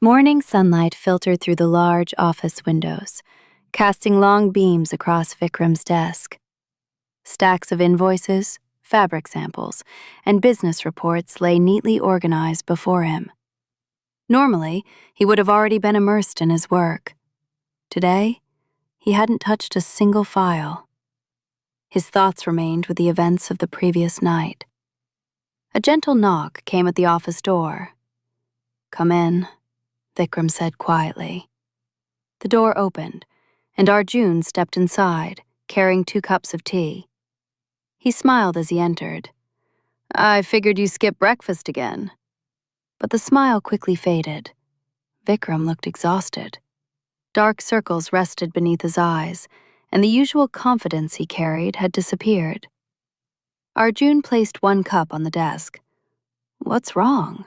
Morning sunlight filtered through the large office windows, casting long beams across Vikram's desk. Stacks of invoices, fabric samples, and business reports lay neatly organized before him. Normally, he would have already been immersed in his work. Today, he hadn't touched a single file. His thoughts remained with the events of the previous night. A gentle knock came at the office door. "Come in," Vikram said quietly. The door opened, and Arjun stepped inside, carrying 2 cups of tea. He smiled as he entered. "I figured you skipped breakfast again." But the smile quickly faded. Vikram looked exhausted. Dark circles rested beneath his eyes, and the usual confidence he carried had disappeared. Arjun placed 1 cup on the desk. "What's wrong?"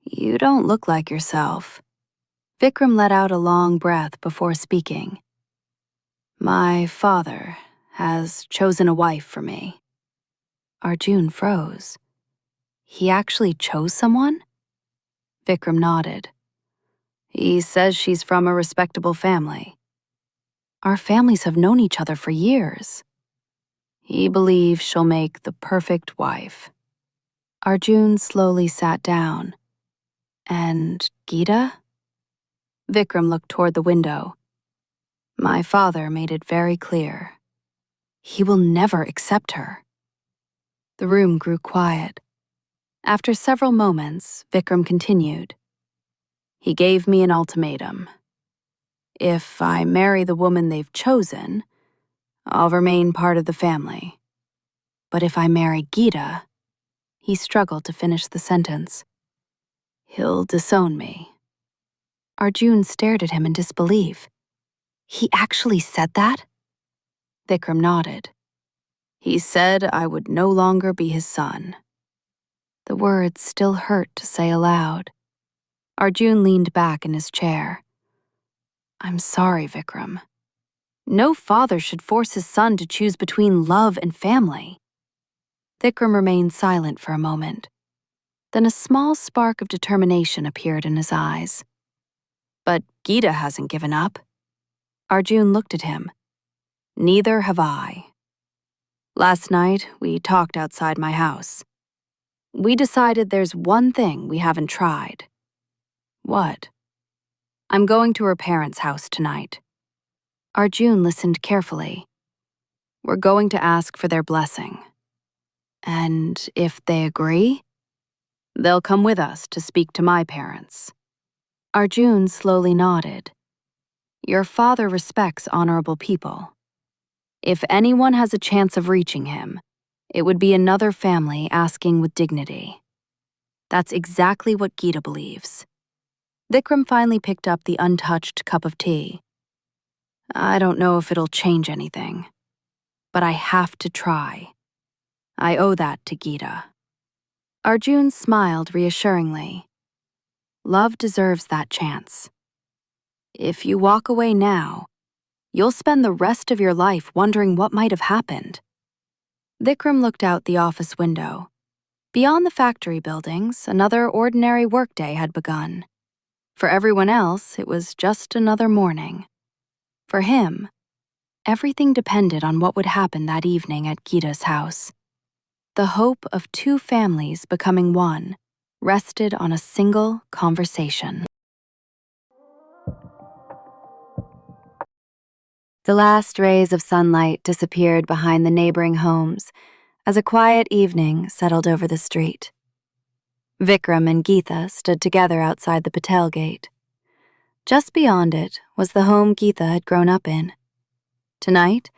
"You don't look like yourself." Vikram let out a long breath before speaking. "My father has chosen a wife for me." Arjun froze. He actually chose someone? Vikram nodded. "He says she's from a respectable family." "Our families have known each other for years." "He believes she'll make the perfect wife." Arjun slowly sat down. "And Geeta?" Vikram looked toward the window. "My father made it very clear. He will never accept her." The room grew quiet. After several moments, Vikram continued. "He gave me an ultimatum. If I marry the woman they've chosen, I'll remain part of the family. But if I marry Geeta," he struggled to finish the sentence, "he'll disown me." Arjun stared at him in disbelief. "He actually said that?" Vikram nodded. "He said I would no longer be his son." The words still hurt to say aloud. Arjun leaned back in his chair. "I'm sorry, Vikram. No father should force his son to choose between love and family." Vikram remained silent for a moment. Then a small spark of determination appeared in his eyes. "But Geeta hasn't given up." Arjun looked at him. "Neither have I. Last night, we talked outside my house. We decided there's one thing we haven't tried." "What?" "I'm going to her parents' house tonight." Arjun listened carefully. "We're going to ask for their blessing. And if they agree, they'll come with us to speak to my parents." Arjun slowly nodded. "Your father respects honorable people. If anyone has a chance of reaching him, it would be another family asking with dignity. That's exactly what Geeta believes." Vikram finally picked up the untouched cup of tea. "I don't know if it'll change anything, but I have to try. I owe that to Geeta." Arjun smiled reassuringly. "Love deserves that chance. If you walk away now, you'll spend the rest of your life wondering what might have happened." Vikram looked out the office window. Beyond the factory buildings, another ordinary workday had begun. For everyone else, it was just another morning. For him, everything depended on what would happen that evening at Geeta's house. The hope of 2 families becoming one rested on a single conversation. The last rays of sunlight disappeared behind the neighboring homes as a quiet evening settled over the street. Vikram and Geeta stood together outside the Patel gate. Just beyond it was the home Geeta had grown up in. Tonight,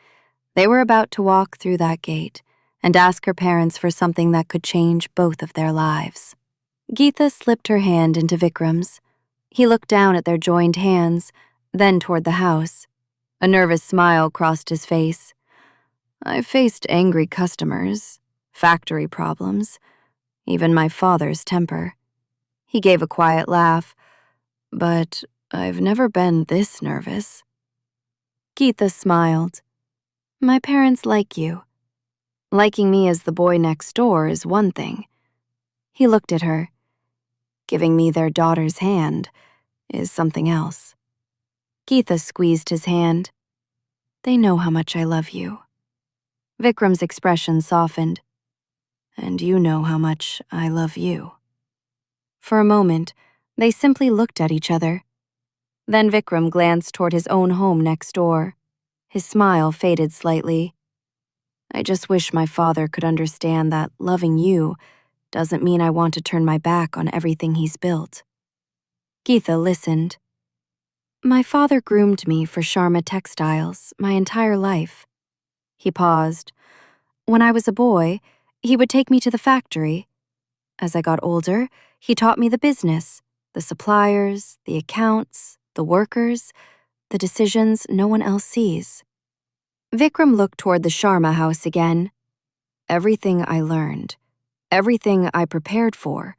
they were about to walk through that gate and ask her parents for something that could change both of their lives. Geeta slipped her hand into Vikram's. He looked down at their joined hands, then toward the house. A nervous smile crossed his face. "I've faced angry customers, factory problems, even my father's temper." He gave a quiet laugh. "But I've never been this nervous." Geeta smiled. "My parents like you. Liking me as the boy next door is one thing." He looked at her. "Giving me their daughter's hand, is something else. Geeta squeezed his hand. They know how much I love you. Vikram's expression softened. And you know how much I love you. For a moment, they simply looked at each other. Then Vikram glanced toward his own home next door. His smile faded slightly. I just wish my father could understand that loving you doesn't mean I want to turn my back on everything he's built. Geeta listened. My father groomed me for Sharma textiles my entire life. He paused. When I was a boy, he would take me to the factory. As I got older, he taught me the business, the suppliers, the accounts, the workers, the decisions no one else sees. Vikram looked toward the Sharma house again. Everything I learned, everything I prepared for,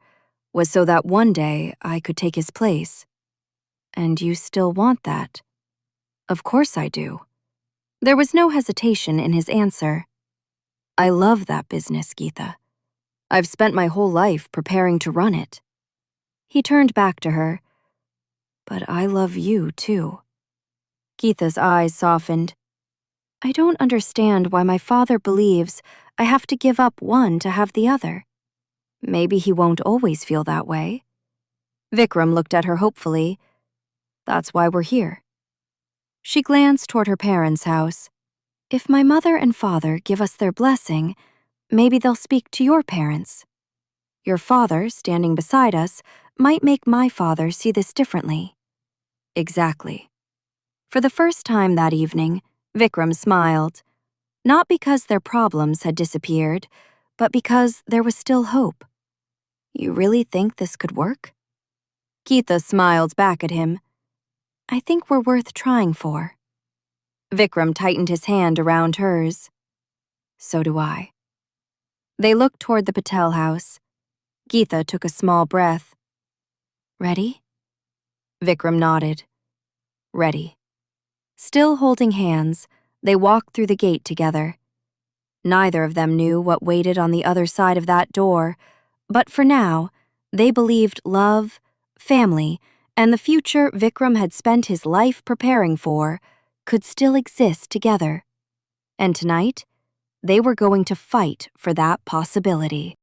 was so that one day I could take his place. And you still want that? Of course I do. There was no hesitation in his answer. I love that business, Geeta. I've spent my whole life preparing to run it. He turned back to her. But I love you, too. Geeta's eyes softened. I don't understand why my father believes I have to give up one to have the other. Maybe he won't always feel that way. Vikram looked at her hopefully. That's why we're here. She glanced toward her parents' house. If my mother and father give us their blessing, maybe they'll speak to your parents. Your father, standing beside us, might make my father see this differently. Exactly. For the first time that evening, Vikram smiled. Not because their problems had disappeared, but because there was still hope. You really think this could work? Geeta smiled back at him. I think we're worth trying for. Vikram tightened his hand around hers. So do I. They looked toward the Patel house. Geeta took a small breath. Ready? Vikram nodded. Ready. Still holding hands, they walked through the gate together. Neither of them knew what waited on the other side of that door, but for now, they believed love, family, and the future Vikram had spent his life preparing for could still exist together. And tonight, they were going to fight for that possibility.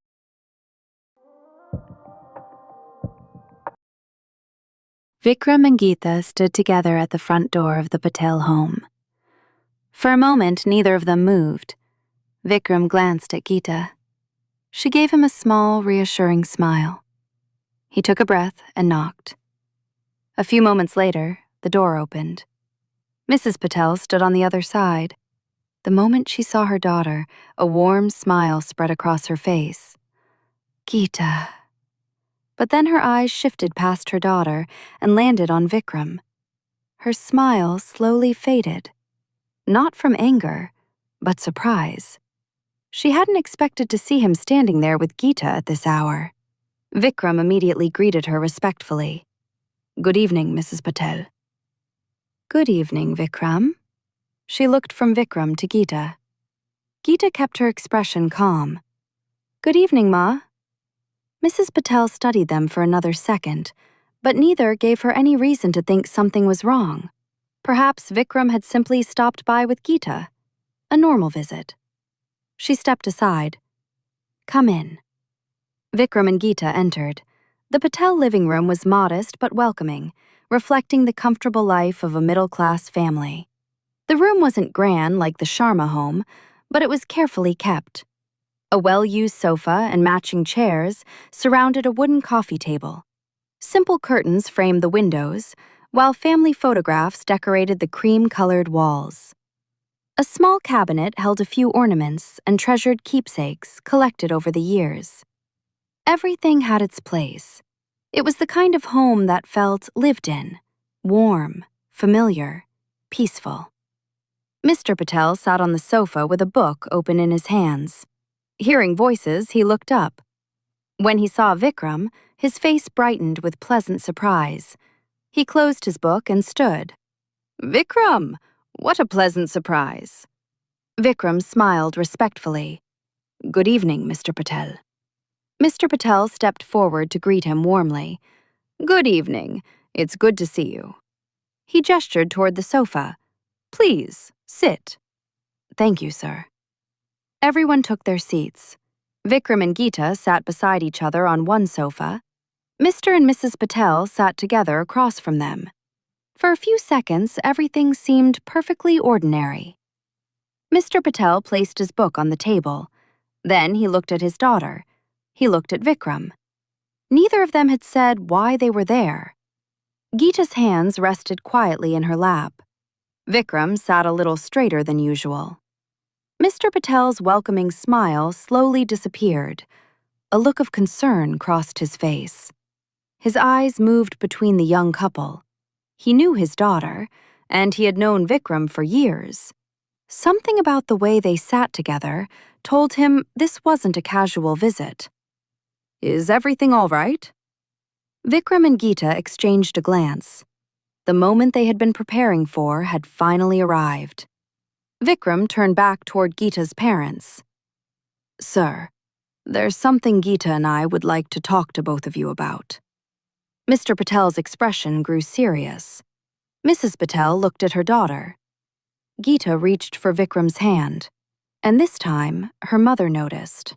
Vikram and Geeta stood together at the front door of the Patel home. For a moment, neither of them moved. Vikram glanced at Geeta. She gave him a small, reassuring smile. He took a breath and knocked. A few moments later, the door opened. Mrs. Patel stood on the other side. The moment she saw her daughter, a warm smile spread across her face. Geeta. But then her eyes shifted past her daughter and landed on Vikram. Her smile slowly faded. Not from anger, but surprise. She hadn't expected to see him standing there with Geeta at this hour. Vikram immediately greeted her respectfully. Good evening, Mrs. Patel. Good evening, Vikram. She looked from Vikram to Geeta. Geeta kept her expression calm. Good evening, Ma. Mrs. Patel studied them for another second, but neither gave her any reason to think something was wrong. Perhaps Vikram had simply stopped by with Geeta. A normal visit. She stepped aside. Come in. Vikram and Geeta entered. The Patel living room was modest but welcoming, reflecting the comfortable life of a middle-class family. The room wasn't grand like the Sharma home, but it was carefully kept. A well-used sofa and matching chairs surrounded a wooden coffee table. Simple curtains framed the windows, while family photographs decorated the cream-colored walls. A small cabinet held a few ornaments and treasured keepsakes collected over the years. Everything had its place. It was the kind of home that felt lived in, warm, familiar, peaceful. Mr. Patel sat on the sofa with a book open in his hands. Hearing voices, he looked up. When he saw Vikram, his face brightened with pleasant surprise. He closed his book and stood. Vikram! What a pleasant surprise. Vikram smiled respectfully. Good evening, Mr. Patel. Mr. Patel stepped forward to greet him warmly. Good evening. It's good to see you. He gestured toward the sofa. Please, sit. Thank you, sir. Everyone took their seats. Vikram and Geeta sat beside each other on one sofa. Mr. and Mrs. Patel sat together across from them. For a few seconds, everything seemed perfectly ordinary. Mr. Patel placed his book on the table. Then he looked at his daughter. He looked at Vikram. Neither of them had said why they were there. Geeta's hands rested quietly in her lap. Vikram sat a little straighter than usual. Mr. Patel's welcoming smile slowly disappeared. A look of concern crossed his face. His eyes moved between the young couple. He knew his daughter, and he had known Vikram for years. Something about the way they sat together told him this wasn't a casual visit. Is everything all right? Vikram and Geeta exchanged a glance. The moment they had been preparing for had finally arrived. Vikram turned back toward Geeta's parents. Sir, there's something Geeta and I would like to talk to both of you about. Mr. Patel's expression grew serious. Mrs. Patel looked at her daughter. Geeta reached for Vikram's hand, and this time her mother noticed.